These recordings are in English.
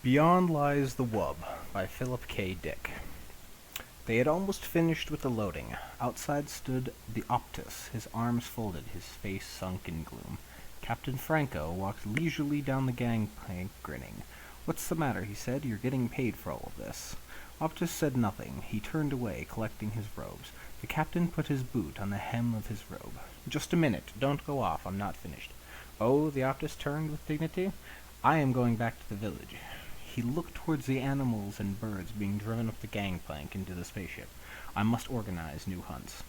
Beyond Lies the Wub by Philip K. Dick. They had almost finished with the loading. Outside stood the Optus, his arms folded, his face sunk in gloom. Captain Franco walked leisurely down the gangplank, grinning. "What's the matter?" he said. "You're getting paid for all of this." Optus said nothing. He turned away, collecting his robes. The captain put his boot on the hem of his robe. "Just a minute. Don't go off. I'm not finished." "Oh," the Optus turned with dignity. "I am going back to the village." He looked towards the animals and birds being driven up the gangplank into the spaceship. "I must organize new hunts."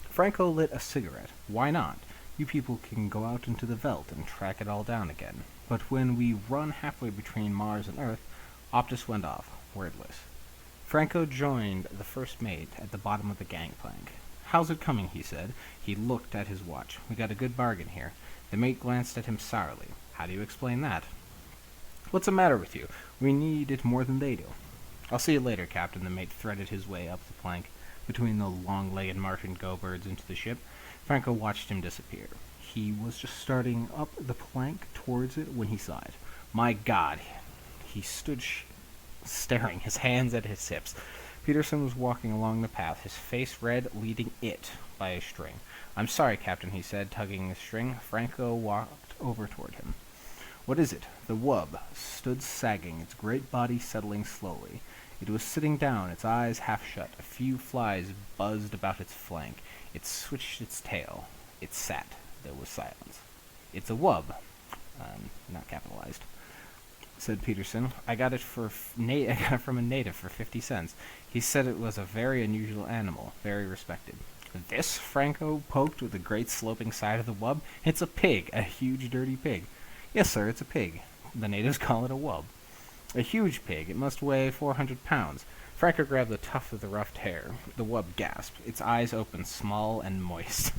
Franco lit a cigarette. "Why not? You people can go out into the veldt and track it all down again. But when we run halfway between Mars and Earth..." Optus went off, wordless. Franco joined the first mate at the bottom of the gangplank. "How's it coming?" he said. He looked at his watch. "We got a good bargain here." The mate glanced at him sourly. "How do you explain that?" "What's the matter with you? We need it more than they do." "I'll see you later, Captain." The mate threaded his way up the plank between the long-legged Martian go-birds into the ship. Franco watched him disappear. He was just starting up the plank towards it when he saw it. "My God!" He stood staring, his hands at his hips. Peterson was walking along the path, his face red, leading it by a string. "I'm sorry, Captain," he said, tugging the string. Franco walked over toward him. "What is it?" The wub stood sagging, its great body settling slowly. It was sitting down, its eyes half shut. A few flies buzzed about its flank. It switched its tail. It sat. There was silence. "It's a wub." Not capitalized, said Peterson. I got it from a native for 50 cents. He said it was a very unusual animal, very respected. "This?" Franco poked with the great sloping side of the wub. "It's a pig, a huge dirty pig." "Yes, sir, it's a pig. The natives call it a wub." "A huge pig. It must weigh 400 pounds. Franco grabbed the tuft of the ruffed hair. The wub gasped. Its eyes opened, small and moist.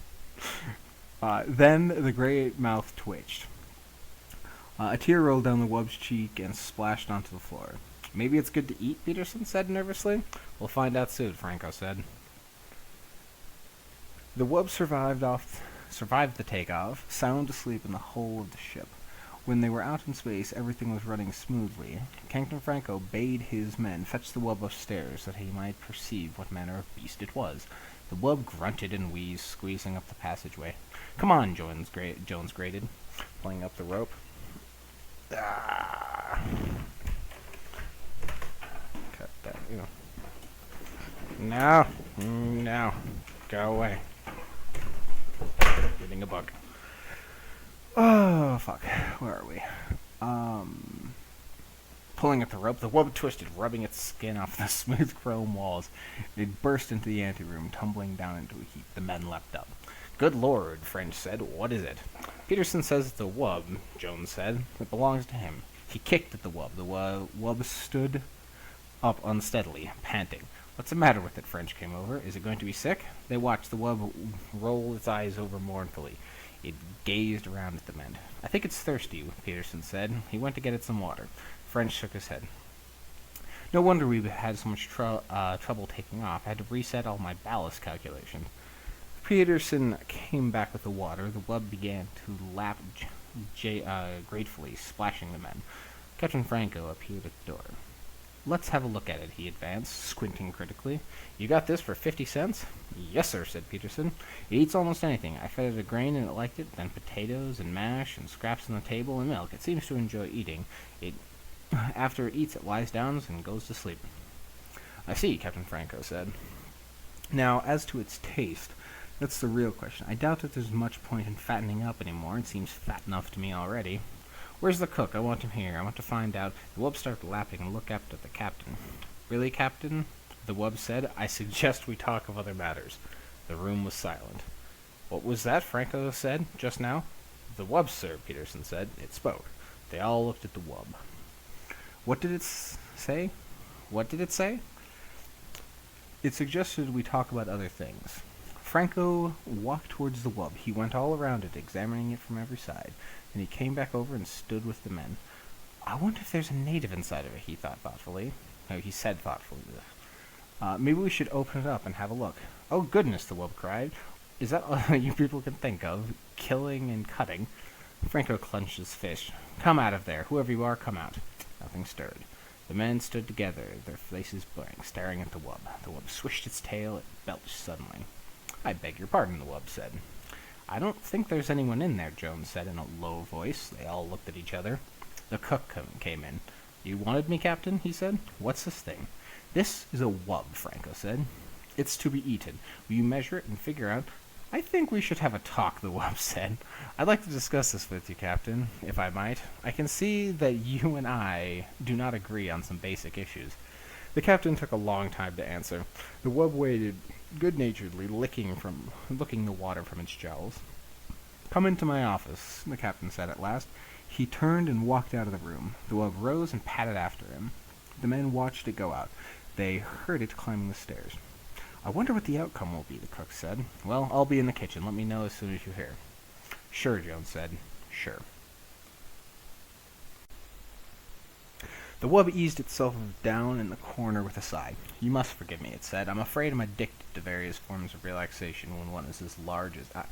Then the gray mouth twitched. A tear rolled down the wub's cheek and splashed onto the floor. "Maybe it's good to eat," Peterson said nervously. "We'll find out soon," Franco said. The wub survived the takeoff, sound asleep in the hull of the ship. When they were out in space, everything was running smoothly. Captain Franco bade his men fetch the wub upstairs that he might perceive what manner of beast it was. The wub grunted and wheezed, squeezing up the passageway. "Come on," Jones grated, pulling up the rope. Cut that, No, go away. Reading a book. Oh, fuck. Where are we? Pulling at the rope, the wub twisted, rubbing its skin off the smooth chrome walls. It burst into the anteroom, tumbling down into a heap. The men leapt up. "Good Lord," French said. "What is it?" "Peterson says it's a wub," Jones said. "It belongs to him." He kicked at the wub. The wub stood up unsteadily, panting. "What's the matter with it?" French came over. "Is it going to be sick?" They watched the wub roll its eyes over mournfully. It gazed around at the men. "I think it's thirsty," Peterson said. He went to get it some water. French shook his head. "No wonder we had so much trouble taking off. I had to reset all my ballast calculations." Peterson came back with the water. The wub began to lap gratefully, splashing the men. Captain Franco appeared at the door. "Let's have a look at it," he advanced, squinting critically. "You got this for 50 cents? "Yes, sir," said Peterson. "It eats almost anything. I fed it a grain and it liked it, then potatoes and mash and scraps on the table and milk. It seems to enjoy eating. After it eats, it lies down and goes to sleep." "I see," Captain Franco said. "Now, as to its taste, that's the real question. I doubt that there's much point in fattening up anymore. It seems fat enough to me already. Where's the cook? I want him here. I want to find out." The wub started lapping and looked up at the captain. "Really, Captain?" the wub said. "I suggest we talk of other matters." The room was silent. "What was that?" Franco said. "Just now?" "The wub, sir," Peterson said. It spoke. They all looked at the wub. What did it say? What did it say?" "It suggested we talk about other things." Franco walked towards the wub. He went all around it, examining it from every side. Then he came back over and stood with the men. "I wonder if there's a native inside of it," he thought thoughtfully. No, he said thoughtfully. Maybe we should open it up and have a look." "Oh, goodness," the wub cried. "Is that all you people can think of? Killing and cutting?" Franco clenched his fist. "Come out of there. Whoever you are, come out." nothing stirred. The men stood together, their faces blank, staring at the wub. The wub swished its tail, it belched suddenly. "I beg your pardon," the wub said. "I don't think there's anyone in there," Jones said in a low voice. They all looked at each other. The cook came in. "You wanted me, Captain?" he said. "What's this thing?" "This is a wub," Franco said. "It's to be eaten. Will you measure it and figure out—" "I think we should have a talk," the wub said. "I'd like to discuss this with you, Captain, if I might. I can see that you and I do not agree on some basic issues." The captain took a long time to answer. The wub waited, good-naturedly looking the water from its jowls. "Come into my office," the captain said at last. He turned and walked out of the room. The wub rose and padded after him. The men watched it go out. They heard it climbing the stairs. "I wonder what the outcome will be," the cook said. "Well, I'll be in the kitchen. Let me know as soon as you hear." "Sure," Jones said. "Sure." The wub eased itself down in the corner with a sigh. "You must forgive me," it said. "I'm afraid I'm addicted to various forms of relaxation when one is as large as I—"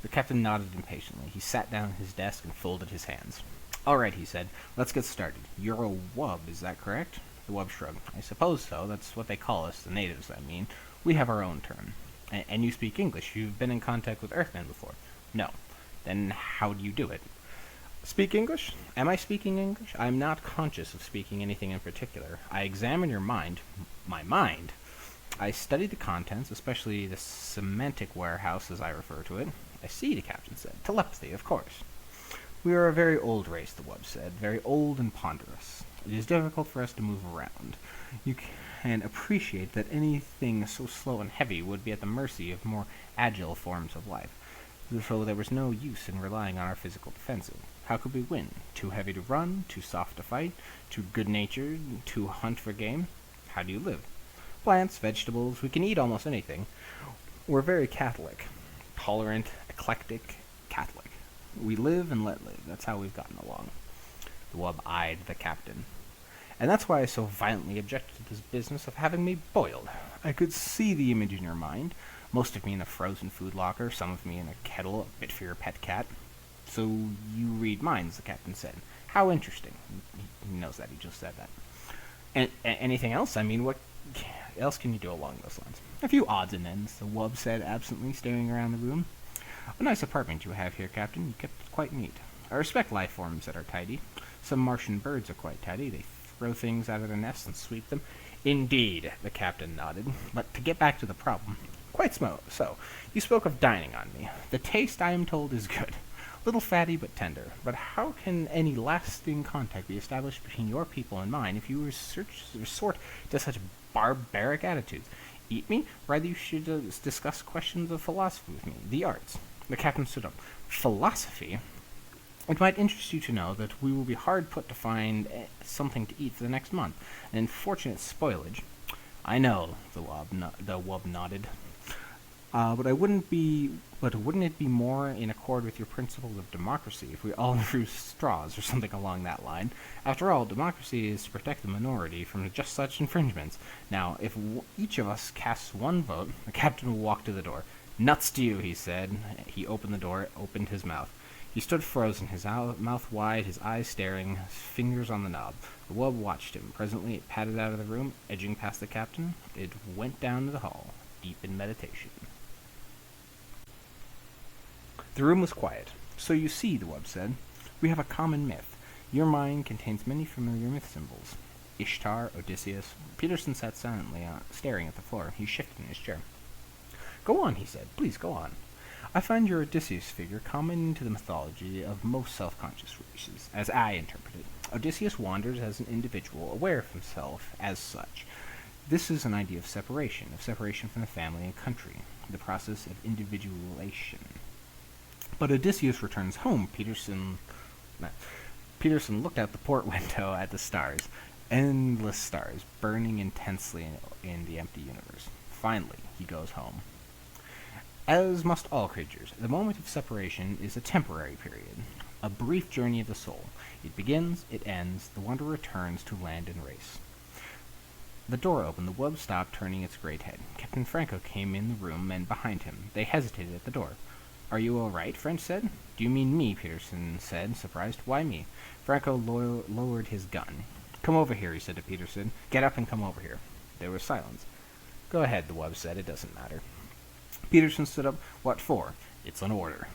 The captain nodded impatiently. He sat down at his desk and folded his hands. "All right," he said. "Let's get started. You're a wub, is that correct?" The wub shrugged. "I suppose so. That's what they call us, the natives, I mean. We have our own term." And you speak English. You've been in contact with Earthmen before." "No." "Then how do you do it?" "Speak English? Am I speaking English? I am not conscious of speaking anything in particular. I examine your mind." "My mind?" "I study the contents, especially the semantic warehouse, as I refer to it." "I see," the captain said. "Telepathy, of course." "We are a very old race," the wub said. "Very old and ponderous. It is difficult for us to move around. You can appreciate that anything so slow and heavy would be at the mercy of more agile forms of life. So there was no use in relying on our physical defenses. How could we win? Too heavy to run, too soft to fight, too good-natured to hunt for game? How do you live? Plants, vegetables, we can eat almost anything. We're very Catholic. Tolerant, eclectic, Catholic. We live and let live. That's how we've gotten along." The wub eyed the captain. "And that's why I so violently objected to this business of having me boiled. I could see the image in your mind. Most of me in a frozen food locker, some of me in a kettle, a bit for your pet cat." "So you read minds," the captain said. "How interesting." He knows that. He just said that. "And anything else? I mean, what else can you do along those lines?" "A few odds and ends," the wub said absently, staring around the room. "A nice apartment you have here, Captain. You kept it quite neat. I respect life forms that are tidy. Some Martian birds are quite tidy. They throw things out of their nests and sweep them." "Indeed," the captain nodded. "But to get back to the problem—" "Quite so. You spoke of dining on me. The taste, I am told, is good. Little fatty but tender. But how can any lasting contact be established between your people and mine if you resort to such barbaric attitudes? Eat me? Rather you should discuss questions of philosophy with me, the arts." The captain stood up. "Philosophy? It might interest you to know that we will be hard put to find something to eat for the next month. An unfortunate spoilage." "I know," the wub nodded. But wouldn't it be more in accord with your principles of democracy if we all drew straws or something along that line? After all, democracy is to protect the minority from just such infringements. Now, if each of us casts one vote—" The captain will walk to the door. "Nuts to you," he said. He opened the door, opened his mouth. He stood frozen, his mouth wide, his eyes staring, his fingers on the knob. The wub watched him. Presently it padded out of the room, edging past the captain. It went down to the hall, deep in meditation. The room was quiet. "So you see," the wub said, "we have a common myth. Your mind contains many familiar myth symbols. Ishtar, Odysseus." Peterson sat silently, staring at the floor. He shifted in his chair. "Go on," he said. "Please go on." "I find your Odysseus figure common to the mythology of most self-conscious races, as I interpret it. Odysseus wanders as an individual, aware of himself as such. This is an idea of separation from the family and country, the process of individuation. But Odysseus returns home." Peterson looked out the port window at the stars, endless stars, burning intensely in the empty universe. "Finally, he goes home. As must all creatures, the moment of separation is a temporary period, a brief journey of the soul. It begins, it ends, the wanderer returns to land and race." The door opened. The wub stopped, turning its great head. Captain Franco came in the room, and behind him. They hesitated at the door. "Are you all right?" French said. "Do you mean me?" Peterson said, surprised. "Why me?" Franco lowered his gun. Come over here, he said to Peterson. Get up and come over here. There was silence. Go ahead, the wub said. It doesn't matter. Peterson stood up. What for? It's an order.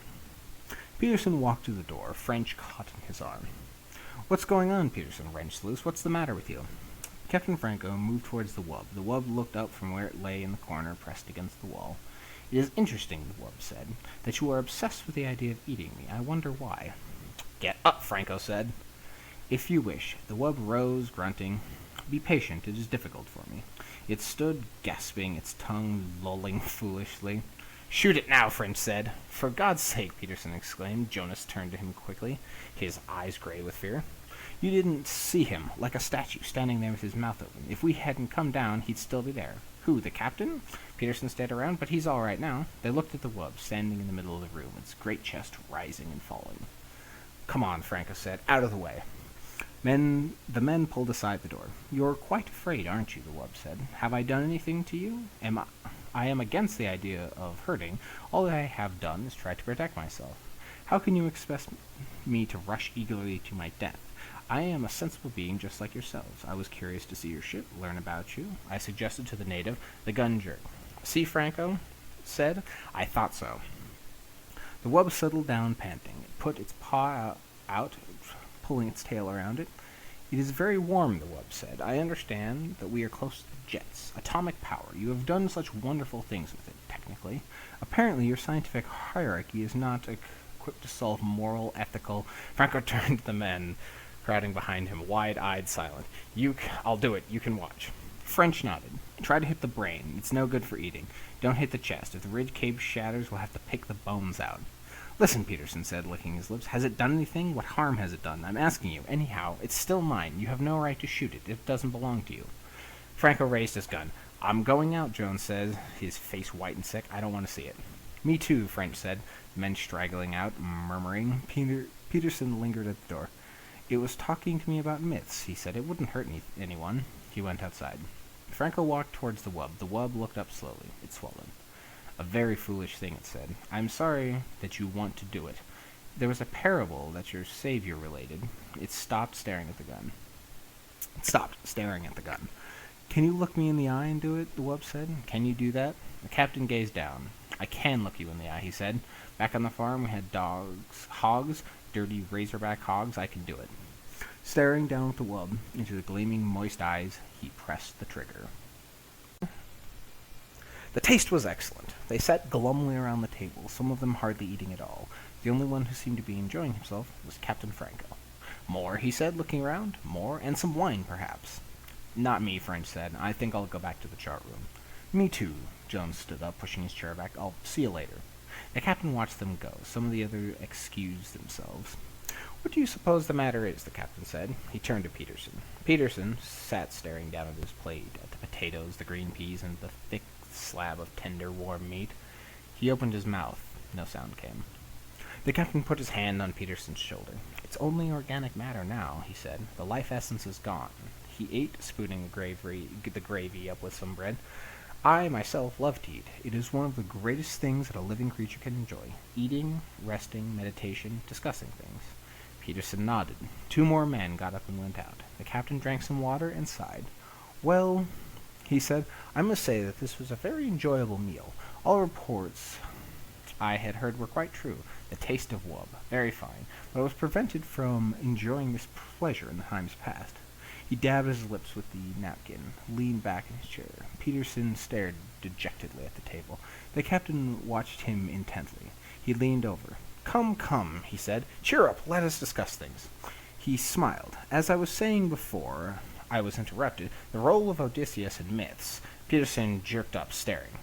Peterson walked to the door. French caught in his arm. What's going on? Peterson wrenched loose. What's the matter with you? Captain Franco moved towards the wub. The wub looked up from where it lay in the corner, pressed against the wall. It is interesting, the wub said, that you are obsessed with the idea of eating me. I wonder why. Get up, Franco said. If you wish. The wub rose, grunting. Be patient. It is difficult for me. It stood, gasping, its tongue lolling foolishly. Shoot it now, French said. For God's sake, Peterson exclaimed. Jonas turned to him quickly, his eyes gray with fear. You didn't see him, like a statue, standing there with his mouth open. If we hadn't come down, he'd still be there. Who, the captain? Peterson stared around, but he's all right now. They looked at the wub, standing in the middle of the room, its great chest rising and falling. Come on, Franco said. Out of the way. The men pulled aside the door. You're quite afraid, aren't you, the wub said. Have I done anything to you? I am against the idea of hurting. All that I have done is try to protect myself. How can you expect me to rush eagerly to my death? I am a sensible being just like yourselves. I was curious to see your ship, learn about you. I suggested to the native. The gun jerked. See, Franco said. I thought so. The wub settled down, panting. It put its paw out, pulling its tail around it. It is very warm, the wub said. I understand that we are close to the jets. Atomic power. You have done such wonderful things with it, technically. Apparently, your scientific hierarchy is not equipped to solve moral, ethical... Franco turned to the men, crowding behind him, wide-eyed, silent. I'll do it. You can watch. French nodded. Try to hit the brain. It's no good for eating. Don't hit the chest. If the rib cage shatters, we'll have to pick the bones out. Listen, Peterson said, licking his lips. Has it done anything? What harm has it done? I'm asking you. Anyhow, it's still mine. You have no right to shoot it. It doesn't belong to you. Franco raised his gun. I'm going out, Jones said, his face white and sick. I don't want to see it. Me too, French said, the men straggling out, murmuring. Peterson lingered at the door. It was talking to me about myths, he said. It wouldn't hurt anyone. He went outside. Franco walked towards the wub. The wub looked up slowly. It swallowed. A very foolish thing, it said. I'm sorry that you want to do it. There was a parable that your savior related. It stopped staring at the gun. Can you look me in the eye and do it? The wub said. Can you do that? The captain gazed down. I can look you in the eye, he said. Back on the farm we had hogs, dirty razorback hogs. I can do it. Staring down at the wub into the gleaming, moist eyes, he pressed the trigger. The taste was excellent. They sat glumly around the table, some of them hardly eating at all. The only one who seemed to be enjoying himself was Captain Franco. More, he said, looking around. More, and some wine, perhaps. Not me, French said. I think I'll go back to the chart room. Me too. Jones stood up, pushing his chair back. I'll see you later. The captain watched them go. Some of the others excused themselves. What do you suppose the matter is? The captain said. He turned to Peterson. Peterson sat staring down at his plate, at the potatoes, the green peas, and the thick slab of tender, warm meat. He opened his mouth. No sound came. The captain put his hand on Peterson's shoulder. It's only organic matter now, he said. The life essence is gone. He ate, spooning the gravy up with some bread. I, myself, love to eat. It is one of the greatest things that a living creature can enjoy. Eating, resting, meditation, discussing things. Peterson nodded. 2 more men got up and went out. The captain drank some water and sighed. Well, he said, I must say that this was a very enjoyable meal. All reports I had heard were quite true. The taste of wub, very fine, but I was prevented from enjoying this pleasure in the times past. He dabbed his lips with the napkin, leaned back in his chair. Peterson stared dejectedly at the table. The captain watched him intently. He leaned over. Come, come, he said. Cheer up, let us discuss things. He smiled. As I was saying before, I was interrupted. The role of Odysseus in myths. Peterson jerked up, staring.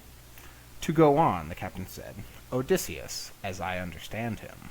To go on, the captain said. Odysseus, as I understand him,